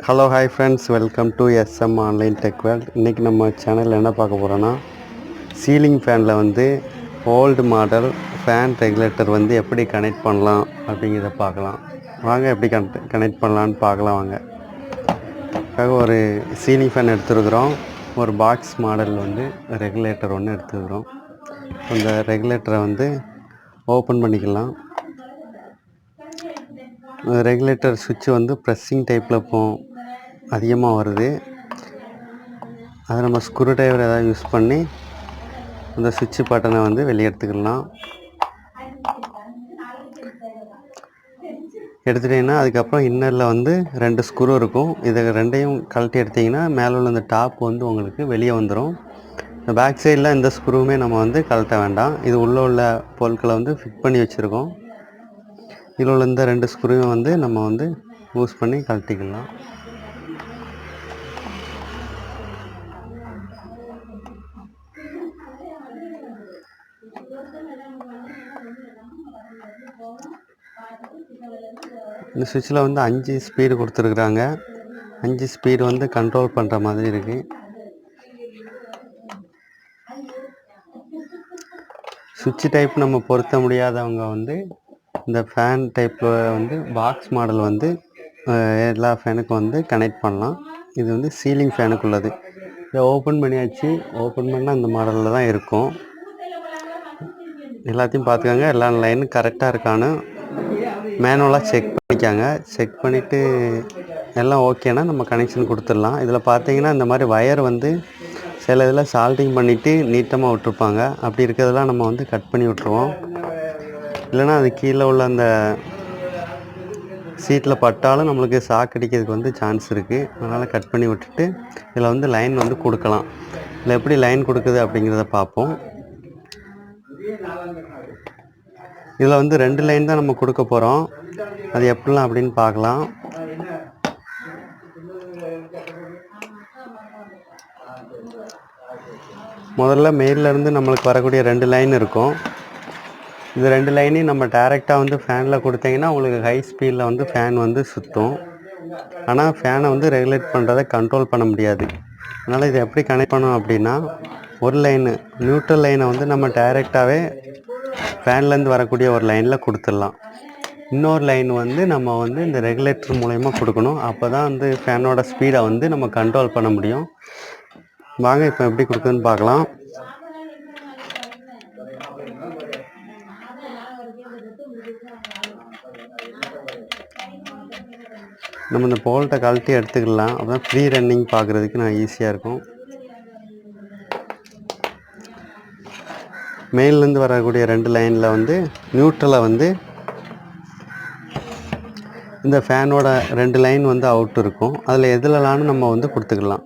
Hello hi friends, welcome to SM online tech world. இன்றைக்கி நம்ம சேனலில் என்ன பார்க்க போகிறோன்னா, சீலிங் ஃபேனில் வந்து ஓல்டு மாடல் ஃபேன் ரெகுலேட்டர் வந்து எப்படி கனெக்ட் பண்ணலாம் அப்படிங்கிறத பார்க்கலாம். வாங்க எப்படி கனெக்ட் பண்ணலான்னு பார்க்கலாம் வாங்க. ஒரு சீலிங் ஃபேன் எடுத்துருக்குறோம். ஒரு பாக்ஸ் மாடல் வந்து ரெகுலேட்டர் ஒன்று எடுத்துருக்குறோம். அந்த ரெகுலேட்டரை வந்து ஓப்பன் பண்ணிக்கலாம். ரெகுலேட்டர் சுவிட்சு வந்து ப்ரெஸ்ஸிங் டைப்பில் அதிகமாக வருது. அதை நம்ம ஸ்க்ரூ டிரைவர் ஏதாவது யூஸ் பண்ணி அந்த சுவிட்சு பட்டனை வந்து வெளியே எடுத்துக்கலாம். எடுத்துட்டிங்கன்னா அதுக்கப்புறம் இன்னரில் வந்து 2 ஸ்க்ரூ இருக்கும். இதை ரெண்டையும் கழட்டி எடுத்திங்கன்னா மேலே உள்ள அந்த டாப் வந்து உங்களுக்கு வெளியே வந்துடும். இந்த பேக் சைடில் இந்த ஸ்க்ரூவுமே நம்ம வந்து கழட்ட வேண்டாம். இது உள்ளே உள்ள பொருட்களை வந்து ஃபிட் பண்ணி வச்சுருக்கோம். இதில் உள்ள இந்த 2 ஸ்க்ரூவும் வந்து நம்ம வந்து யூஸ் பண்ணி கழட்டிக்கலாம். இந்த சுவிட்சில் வந்து 5 ஸ்பீடு கொடுத்துருக்குறாங்க. 5 ஸ்பீடு வந்து கண்ட்ரோல் பண்ணுற மாதிரி இருக்குது. சுவிட்ச் டைப் நம்ம பொருத்த முடியாதவங்க வந்து இந்த ஃபேன் டைப்பில் வந்து பாக்ஸ் மாடல் வந்து எல்லா ஃபேனுக்கும் வந்து கனெக்ட் பண்ணலாம். இது வந்து சீலிங் ஃபேனுக்கு உள்ளது. இதை ஓப்பன் பண்ணியாச்சு. ஓப்பன் பண்ணால் அந்த மாடலில் தான் இருக்கும். எல்லாத்தையும் பார்த்துக்கோங்க. எல்லா லைனும் கரெக்டாக இருக்கான்னு மேனுவலாக செக் பண்ணிக்காங்க. செக் பண்ணிவிட்டு எல்லாம் ஓகேனா நம்ம கனெக்ஷன் கொடுத்துடலாம். இதில் பார்த்தீங்கன்னா இந்த மாதிரி ஒயர் வந்து சில இதில் சால்டிங் பண்ணிவிட்டு நீட்டமாக விட்டுருப்பாங்க. அப்படி இருக்கிறதெல்லாம் நம்ம வந்து கட் பண்ணி விட்ருவோம். இல்லைனா அது கீழே உள்ள அந்த சீட்டில் பட்டாலும் நம்மளுக்கு ஷாக் அடிக்கிறதுக்கு வந்து சான்ஸ் இருக்குது. அதனால் கட் பண்ணி விட்டுட்டு இதில் வந்து லைன் வந்து கொடுக்கலாம். இதில் எப்படி லைன் கொடுக்குது அப்படிங்கிறத பார்ப்போம். இதில் வந்து 2 லைன் தான் நம்ம கொடுக்க போகிறோம். அது எப்படிலாம் அப்படின்னு பார்க்கலாம். முதல்ல மேலேருந்து நம்மளுக்கு வரக்கூடிய 2 லைன் இருக்கும். இந்த 2 லைனையும் நம்ம டைரெக்டாக வந்து ஃபேனில் கொடுத்தீங்கன்னா உங்களுக்கு ஹை ஸ்பீடில் வந்து ஃபேன் வந்து சுற்றும். ஆனால் ஃபேனை வந்து ரெகுலேட் பண்ணுறதை கண்ட்ரோல் பண்ண முடியாது. அதனால் இதை எப்படி கனெக்ட் பண்ணோம் அப்படின்னா, ஒரு லைனு நியூட்ரல் லைனை வந்து நம்ம டைரெக்டாகவே ஃபேன்லேருந்து வரக்கூடிய ஒரு லைனில் கொடுத்துடலாம். இன்னொரு லைன் வந்து நம்ம வந்து இந்த ரெகுலேட்டர் மூலயமா கொடுக்கணும். அப்போ தான் வந்து ஃபேனோட ஸ்பீடை வந்து நம்ம கண்ட்ரோல் பண்ண முடியும். வாங்க இப்போ எப்படி கொடுக்குதுன்னு பார்க்கலாம். நம்ம இந்த போல்ட்டை கழட்டி எடுத்துக்கலாம். அப்போ தான் ஃப்ரீ ரன்னிங் பார்க்குறதுக்கு நான் ஈஸியாக இருக்கும். மேலேருந்து வரக்கூடிய 2 லைனில் வந்து நியூட்ரலை வந்து இந்த ஃபேனோட 2 லைன் வந்து அவுட் இருக்கும். அதில் எதுலலான்னு நம்ம வந்து கொடுத்துக்கலாம்.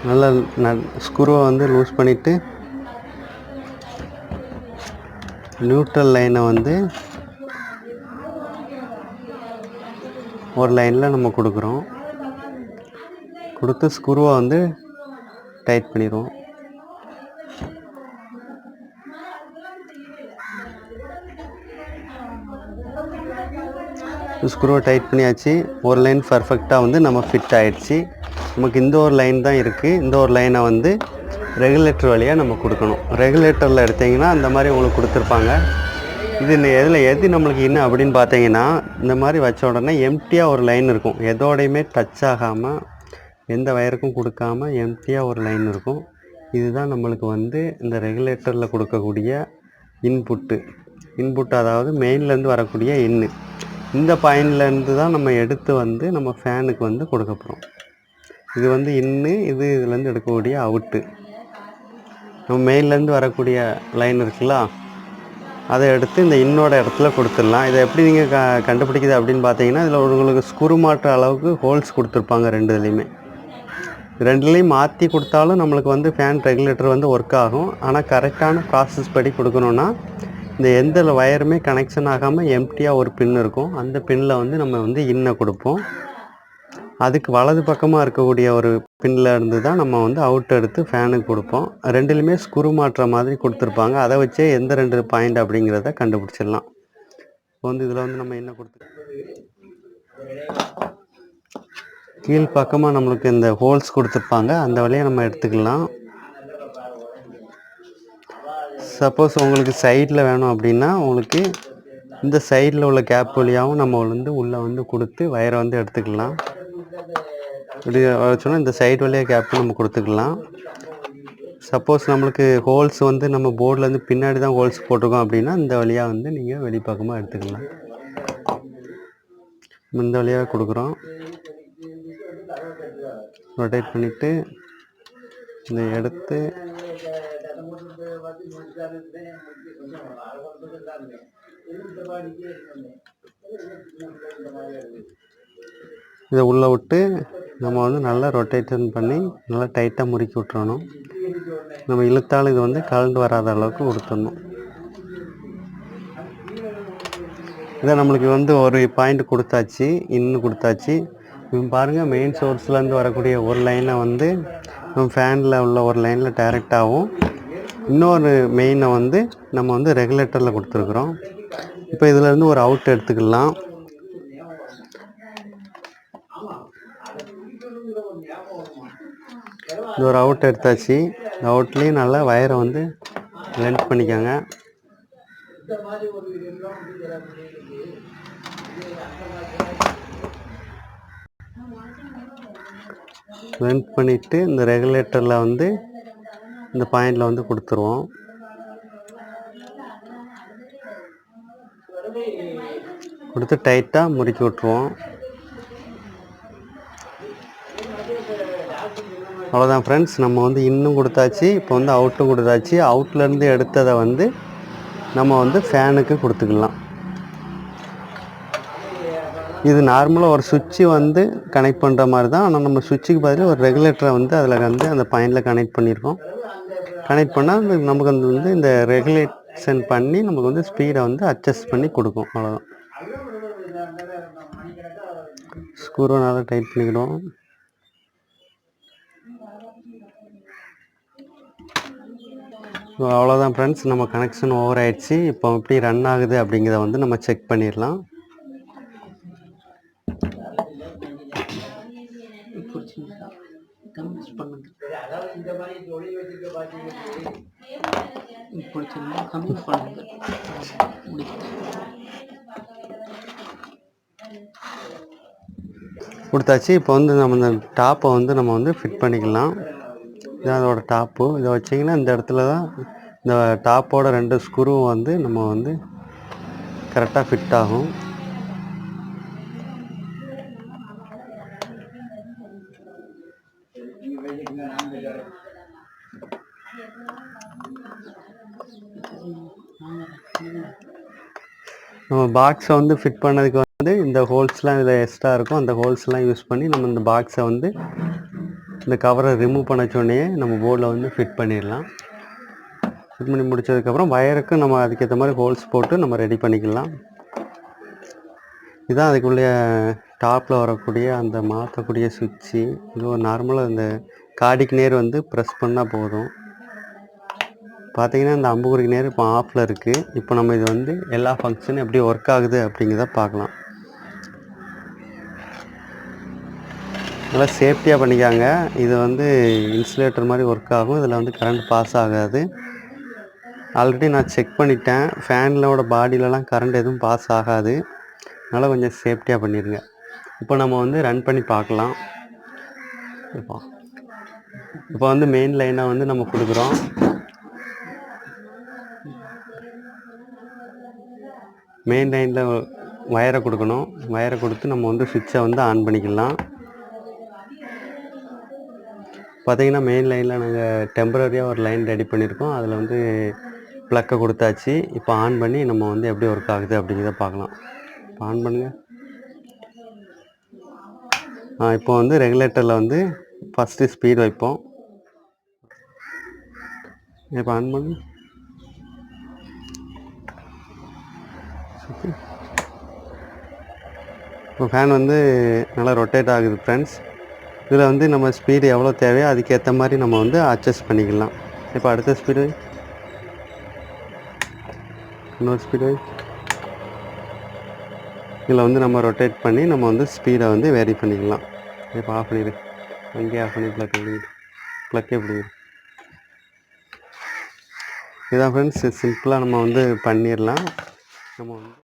நல்லா ஸ்க்ரூவை வந்து லூஸ் பண்ணிவிட்டு நியூட்ரல் லைனை வந்து ஒரு லைனில் நம்ம கொடுக்குறோம். கொடுத்து ஸ்க்ரூவை வந்து டைட் பண்ணிடுவோம். ஸ்க்ரூவை டைட் பண்ணியாச்சு. ஒரு லைன் பர்ஃபெக்டாக வந்து நம்ம ஃபிட் ஆகிடுச்சு. நமக்கு இந்த ஒரு லைன் தான் இருக்குது. இந்த ஒரு லைனை வந்து ரெகுலேட்டர் வழியாக நம்ம கொடுக்கணும். ரெகுலேட்டரில் எடுத்திங்கன்னா இந்த மாதிரி உங்களுக்கு கொடுத்துருப்பாங்க. இது எது நம்மளுக்கு இன்னும் அப்படின்னு பார்த்தீங்கன்னா, இந்த மாதிரி வச்ச உடனே எம்டியாக ஒரு லைன் இருக்கும். எதோடையுமே டச் ஆகாமல் எந்த வயருக்கும் கொடுக்காம எம்டியாக ஒரு லைன் இருக்கும். இதுதான் நம்மளுக்கு வந்து இந்த ரெகுலேட்டரில் கொடுக்கக்கூடிய இன்புட்டு, அதாவது மெயின்லேருந்து வரக்கூடிய இந்த பாயிண்ட்லேருந்து தான் நம்ம எடுத்து வந்து நம்ம ஃபேனுக்கு வந்து கொடுக்க போகிறோம். இது வந்து இதுலேருந்து எடுக்கக்கூடிய அவுட்டு. நம்ம மெயின்லேருந்து வரக்கூடிய லைன் இருக்குல்ல, அதை எடுத்து இந்த இன்னோட இடத்துல கொடுத்துடலாம். இதை எப்படி நீங்கள் கண்டுபிடிக்குது அப்படின்னு பார்த்தீங்கன்னா, இதில் உங்களுக்கு ஸ்க்ரூ மாட்டுற அளவுக்கு ஹோல்ஸ் கொடுத்துருப்பாங்க 2 இதுலேயுமே. 2லையும் மாற்றி கொடுத்தாலும் நம்மளுக்கு வந்து ஃபேன் ரெகுலேட்டர் வந்து ஒர்க் ஆகும். ஆனால் கரெக்டான ப்ராசஸ் படி கொடுக்கணுன்னா இந்த எந்த வயருமே கனெக்ஷன் ஆகாமல் எம்டியாக ஒரு பின் இருக்கும். அந்த பின்னில் வந்து நம்ம வந்து இன்னை கொடுப்போம். அதுக்கு வலது பக்கமாக இருக்கக்கூடிய ஒரு பின்னில் இருந்து தான் நம்ம வந்து அவுட் எடுத்து ஃபேனுக்கு கொடுப்போம். ரெண்டுலேயுமே ஸ்க்ரூ மாட்டுற மாதிரி கொடுத்துருப்பாங்க. அதை வச்சே எந்த 2 பாயிண்ட் அப்படிங்கிறத கண்டுபிடிச்சிடலாம். இப்போ வந்து இதில் வந்து நம்ம என்ன கொடுத்து கீழ் பக்கமாக நம்மளுக்கு இந்த ஹோல்ஸ் கொடுத்துருப்பாங்க. அந்த வழியாக நம்ம எடுத்துக்கலாம். சப்போஸ் உங்களுக்கு சைடில் வேணும் அப்படின்னா உங்களுக்கு இந்த சைடில் உள்ள கேப் வழியாகவும் நம்ம வந்து உள்ளே வந்து கொடுத்து வயரை வந்து எடுத்துக்கலாம். இப்படி வச்சோன்னா இந்த சைடு வழியாக கேப் நம்ம கொடுத்துக்கலாம். சப்போஸ் நம்மளுக்கு ஹோல்ஸ் வந்து நம்ம போர்ட்லேருந்து பின்னாடி தான் ஹோல்ஸ் போட்டிருக்கோம் அப்படின்னா இந்த வழியாக வந்து நீங்கள் வெளிப்பக்கமாக எடுத்துக்கலாம். இந்த வழியாக கொடுக்குறோம். ரொட்டேட் பண்ணிவிட்டு இதை எடுத்து இதை உள்ளே விட்டு நம்ம வந்து நல்லா ரொட்டேஷன் பண்ணி நல்லா டைட்டாக முறுக்கி விட்டுறணும். நம்ம இழுத்தாலும் இது வந்து கலந்து வராத அளவுக்கு கொடுத்துடணும். இதை நம்மளுக்கு வந்து ஒரு பாயிண்ட் கொடுத்தாச்சு, இன்னும் கொடுத்தாச்சு. இப்போ பாருங்கள், மெயின் சோர்ஸ்லேருந்து வரக்கூடிய ஒரு லைனை வந்து நம்ம ஃபேனில் உள்ள ஒரு லைனில் டைரெக்டாகவும் இன்னொரு மெயினை வந்து நம்ம வந்து ரெகுலேட்டரில் கொடுத்துருக்குறோம். இப்போ இதிலேருந்து ஒரு அவுட் எடுத்துக்கலாம். இது ஒரு அவுட் எடுத்தாச்சு. அவுட்லேயும் நல்லா வயரை வந்து லென்த் பண்ணிக்கோங்க. லென்த் பண்ணிவிட்டு இந்த ரெகுலேட்டரில் வந்து இந்த பாயிண்டில் வந்து கொடுத்துருவோம். கொடுத்து டைட்டாக முறுக்கி விட்ருவோம். அவ்வளோதான் ஃப்ரெண்ட்ஸ், நம்ம வந்து இன்னும் கொடுத்தாச்சு. இப்போ வந்து அவுட்டும் கொடுத்தாச்சு. அவுட்லேருந்து எடுத்ததை வந்து நம்ம வந்து ஃபேனுக்கு கொடுத்துக்கலாம். இது நார்மலாக ஒரு சுவிட்சு வந்து கனெக்ட் பண்ணுற மாதிரி தான். ஆனால் நம்ம சுவிட்சுக்கு பதிலாக ஒரு ரெகுலேட்டரை வந்து அதில் வந்து அந்த பாயிண்டில் கனெக்ட் பண்ணியிருக்கோம். கனெக்ட் பண்ணால் நமக்கு வந்து இந்த ரெகுலேஷன் பண்ணி நமக்கு வந்து ஸ்பீடை வந்து அட்ஜஸ்ட் பண்ணி கொடுக்கும். அவ்வளோதான். ஸ்க்ரூவை நல்லா டைட் பண்ணிக்கிடுவோம். அவ்வளோதான் ஃப்ரெண்ட்ஸ், நம்ம கனெக்ஷன் ஓவர் ஆயிடுச்சு. இப்போ எப்படி ரன் ஆகுது அப்படிங்கிறத வந்து நம்ம செக் பண்ணிடலாம். கொடுத்தாச்சு. இப்போ வந்து நம்ம இந்த டாப்பை வந்து நம்ம வந்து ஃபிட் பண்ணிக்கலாம். இதான் அதோட டாப்பு. இதை வச்சிங்கன்னா இந்த இடத்துல தான் இந்த டாப்போட 2 ஸ்க்ரூவும் வந்து நம்ம வந்து கரெக்டாக ஃபிட் ஆகும். நம்ம பாக்ஸை வந்து ஃபிட் பண்ணதுக்கு வந்து இந்த ஹோல்ஸ்லாம் இதில் எக்ஸ்ட்ரா இருக்கும். அந்த ஹோல்ஸ்லாம் யூஸ் பண்ணி நம்ம இந்த பாக்ஸை வந்து இந்த கவரை ரிமூவ் பண்ண சொன்னே நம்ம போர்டில் வந்து ஃபிட் பண்ணிடலாம். ஃபிட் பண்ணி முடித்ததுக்கப்புறம் வயருக்கு நம்ம அதுக்கேற்ற மாதிரி ஹோல்ஸ் போட்டு நம்ம ரெடி பண்ணிக்கலாம். இதுதான் அதுக்குள்ளே டாப்பில் வரக்கூடிய அந்த மாற்றக்கூடிய சுவிட்சு. இது ஒரு நார்மலாக இந்த காடிக்கு நேர் வந்து ப்ரெஸ் பண்ணால் போதும். பார்த்தீங்கன்னா இந்த அம்புக்குறிக்கு நேர் இப்போ ஆஃபில் இருக்குது. இப்போ நம்ம இது வந்து எல்லா ஃபங்க்ஷனும் எப்படி ஒர்க் ஆகுது அப்படிங்கிறத பார்க்கலாம். நல்லா சேஃப்டியாக பண்ணிக்காங்க. இது வந்து இன்சுலேட்டர் மாதிரி ஒர்க் ஆகும். இதில் வந்து கரண்ட் பாஸ் ஆகாது. ஆல்ரெடி நான் செக் பண்ணிட்டேன். ஃபேனோட பாடியிலலாம் கரண்ட் எதுவும் பாஸ் ஆகாது. அதனால் கொஞ்சம் சேஃப்டியாக பண்ணிடுங்க. இப்போ நம்ம வந்து ரன் பண்ணி பார்க்கலாம். இப்போ வந்து மெயின் லைனை வந்து நம்ம கொடுக்குறோம். மெயின் லைனில் வயரை கொடுக்கணும். வயரை கொடுத்து நம்ம வந்து சுவிட்சை வந்து ஆன் பண்ணிக்கலாம். பார்த்திங்கன்னா மெயின் லைனில் நாங்கள் டெம்பரரியாக ஒரு லைன் ரெடி பண்ணியிருக்கோம். அதில் வந்து ப்ளக்கை கொடுத்தாச்சு. இப்போ ஆன் பண்ணி நம்ம வந்து எப்படி ஒர்க் ஆகுது அப்படிங்கிறத பார்க்கலாம். இப்போ ஆன் பண்ணுங்கள். இப்போ வந்து ரெகுலேட்டரில் வந்து ஃபஸ்ட்டு ஸ்பீட் வைப்போம். இப்போ ஆன் பண்ணு. இப்போ ஃபேன் வந்து நல்லா ரொட்டேட் ஆகுது ஃப்ரெண்ட்ஸ். இதில் வந்து நம்ம ஸ்பீடு எவ்வளோ தேவையோ அதுக்கேற்ற மாதிரி நம்ம வந்து அட்ஜஸ்ட் பண்ணிக்கலாம். இப்போ அடுத்த ஸ்பீடு, இன்னொரு ஸ்பீடு, இதில் வந்து நம்ம ரொட்டேட் பண்ணி நம்ம வந்து ஸ்பீடை வந்து வேரி பண்ணிக்கலாம். இப்போ ஆஃப் பண்ணிடு, அங்கேயே ஆஃப் பண்ணி ப்ளக்கே பிடிக்குது. இதான் ஃப்ரெண்ட்ஸ், சிம்பிளாக நம்ம வந்து பண்ணிடலாம். நம்ம வந்து